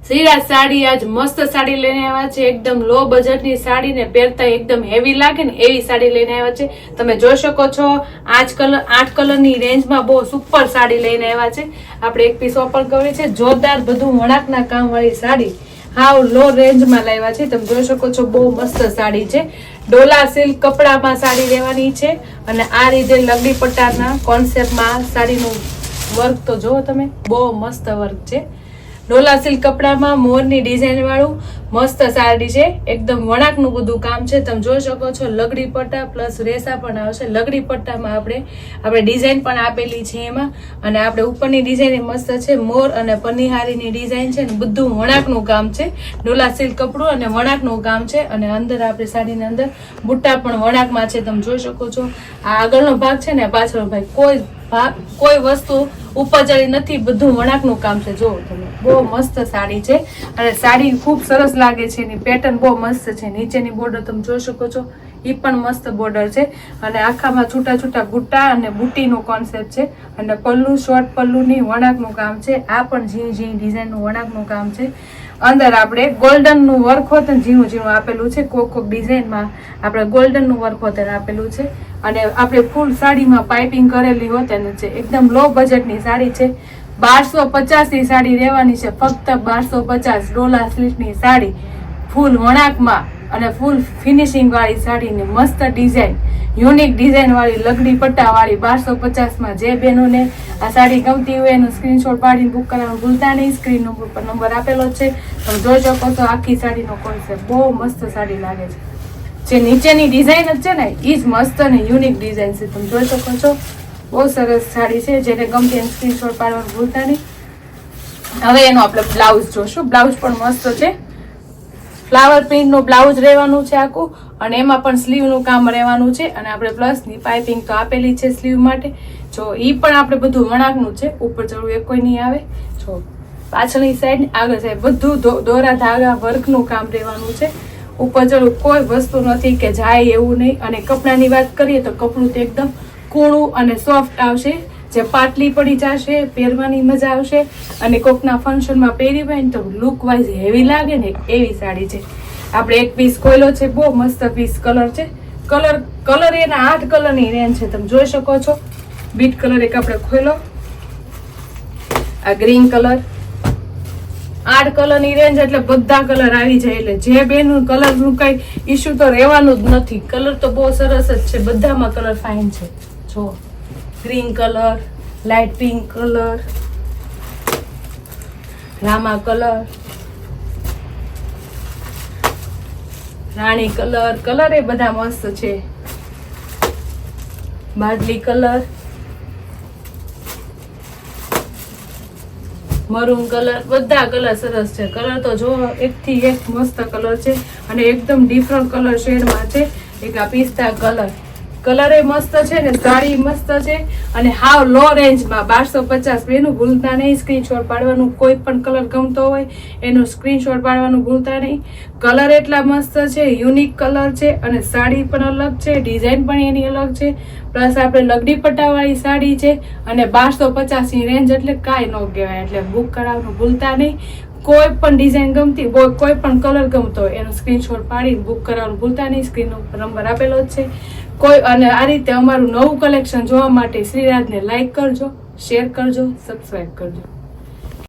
શ્રીરાજ સાડી આજ મસ્ત સાડી લઈને આવ્યા છે। એકદમ લો બજેટની સાડી ને પહેરતા એકદમ હેવી લાગે ને એવી સાડી લઈને આવ્યા છે। તમે જોઈ શકો છો 8 કલરની રેન્જમાં બહુ સુપર સાડી લઈને આવ્યા છે। આપણે એક પીસ ઓપન કરી છે। જોરદાર બધું વણાકના કામ વાળી સાડી હાવ લો રેન્જમાં લાવ્યા છે। તમે જોઈ શકો છો બહુ મસ્ત સાડી છે। ડોલા સિલ્ક કપડામાં સાડી લેવાની છે અને આ રીતે લગડી પટ્ટાના કોન્સેપ્ટમાં સાડીનું વર્ક તો જો તમે બહુ મસ્ત વર્ક છે। ડોલા સિલ્ક કપડામાં મોરની ડિઝાઇન વાળું મસ્ત સાડી છે। એકદમ વણાકનું બધું કામ છે। તમે જોઈ શકો છો લગડી પટ્ટા પ્લસ રેસા પણ આવશે। લગડી પટ્ટામાં આપણે ડિઝાઇન પણ આપેલી છે એમાં, અને આપણે ઉપરની ડિઝાઇન મસ્ત છે। મોર અને પનિહારીની ડિઝાઇન છે ને બધું વણાકનું કામ છે। ડોલા સિલ્ક કપડું અને વણાકનું કામ છે, અને અંદર આપણે સાડીની અંદર બુટ્ટા પણ વણાકમાં છે। તમે જોઈ શકો છો આ આગળનો ભાગ છે ને પાછળનો ભાગ કોઈ વસ્તુ ઉપર ચડી નથી, બધું વણાકનું કામ છે। જો તમે બહુ મસ્ત સાડી છે અને સાડી ખૂબ સરસ લાગે છે। એની પેટર્ન બહુ મસ્ત છે। નીચેની બોર્ડર તમે જોઈ શકો છો એ પણ મસ્ત બોર્ડર છે, અને આખામાં છૂટા છૂટા બુટ્ટા અને બુટ્ટીનો કોન્સેપ્ટ છે, અને પલ્લુ શોર્ટ પલ્લુની વણાકનું કામ છે। આ પણ ઝીણી ઝીણી ડિઝાઇનનું વણાકનું કામ છે। અંદર આપણે ગોલ્ડનનું વર્ક હોત ઝીણું ઝીણું આપેલું છે। કોક ડિઝાઇનમાં આપણે ગોલ્ડનનું વર્ક હોત આપેલું છે, અને આપણે ફૂલ સાડીમાં પાઇપિંગ કરેલી હોત છે। એકદમ લો બજેટની સાડી છે। 1250 ની સાડી રહેવાની છે, ફક્ત 1250। ડોલા સિલ્કની સાડી ફૂલ વણાકમાં અને ફૂલ ફિનિશિંગ વાળી સાડીની મસ્ત ડિઝાઇન, યુનિક ડિઝાઇન વાળી લગડી પટ્ટા વાળી 1250માં। જે બહેનોને આ સાડી ગમતી હોય એનું સ્ક્રીનશોટ પાડીને બુક કરવાનું ભૂલતા નહીં। સ્ક્રીન ઉપર નંબર આપેલો છે, તમે જોઈ શકો છો આખી સાડીનો કોન્સેપ્ટ બહુ મસ્ત સાડી લાગે છે। જે નીચેની ડિઝાઇન જ છે ને એ જ મસ્ત અને યુનિક ડિઝાઇન છે। તમે જોઈ શકો છો બહુ સરસ સાડી છે। જેને ગમતી એને સ્ક્રીનશોટ પાડવાનું ભૂલતા નહીં। હવે એનો આપણે બ્લાઉઝ જોશું। બ્લાઉઝ પણ મસ્ત છે। ફ્લાવર પ્રિન્ટનું બ્લાઉઝ રહેવાનું છે આખું, અને એમાં પણ સ્લીવનું કામ રહેવાનું છે, અને આપણે પ્લસની પાઇપિંગ તો આપેલી છે સ્લીવ માટે। જો એ પણ આપણે બધું વણાકનું છે, ઉપર ચડવું એ કોઈ નહીં આવે। જો પાછળની સાઈડ આગળ સાઈડ બધું દોરા ધાગા વર્કનું કામ રહેવાનું છે। ઉપર ચડવું કોઈ વસ્તુ નથી કે જાય એવું નહીં। અને કપડાની વાત કરીએ તો કપડું તો એકદમ કૂણું અને સોફ્ટ આવશે, જે પાટલી પડી જશે, પહેરવાની મજા આવશે, અને કોકના ફંક્શનમાં પહેરી હોય ને તો લુક વાઇઝ હેવી લાગે ને એવી સાડી છે। આપણે એક પીસ ખોલ્યો છે, બહુ મસ્ત પીસ કલર છે। કલર એના 8 કલરની રેન્જ છે। તમે જોઈ શકો છો બીટ કલર એક આપણે ખોલ્યો, આ ગ્રીન કલર, 8 કલરની રેન્જ એટલે બધા કલર આવી જાય। એટલે જે બેનું કલરનું કઈ ઇશ્યુ તો રહેવાનું જ નથી। કલર તો બહુ સરસ જ છે, બધામાં કલર ફાઇન છે। જો green colour, light pink colour, રામા કલર, રાણી કલર એ બધા મસ્ત છે। બાદલી કલર, મરૂન કલર, બધા કલર સરસ છે। કલર તો જો એકથી એક મસ્ત કલર છે, અને એકદમ ડિફરન્ટ કલર શેડમાં છે। એક આ પિસ્તા કલર એ મસ્ત છે ને સાડી મસ્ત છે, અને હાવ લો રેન્જમાં 1250। એનું ભૂલતા નહીં સ્ક્રીનશોટ પાડવાનું। કોઈ પણ કલર ગમતો હોય એનું સ્ક્રીનશોટ પાડવાનું ભૂલતા નહીં। કલર એટલા મસ્ત છે, યુનિક કલર છે, અને સાડી પણ અલગ છે, ડિઝાઇન પણ એની અલગ છે, પ્લસ આપણે લગડી પટ્ટાવાળી સાડી છે, અને 1250ની રેન્જ એટલે કાંઈ ન કહેવાય। એટલે બુક કરાવવાનું ભૂલતા નહીં। કોઈ પણ ડિઝાઇન ગમતી હોય, કોઈ પણ કલર ગમતો હોય એનો સ્ક્રીનશોટ પાડીને બુક કરવાનું ભૂલતા નહીં। સ્ક્રીન ઉપર નંબર આપેલો જ છે। અને આ રીતે અમારું નવું કલેક્શન જોવા માટે શ્રીરાજને લાઈક કરજો, શેર કરજો, સબસ્ક્રાઈબ કરજો।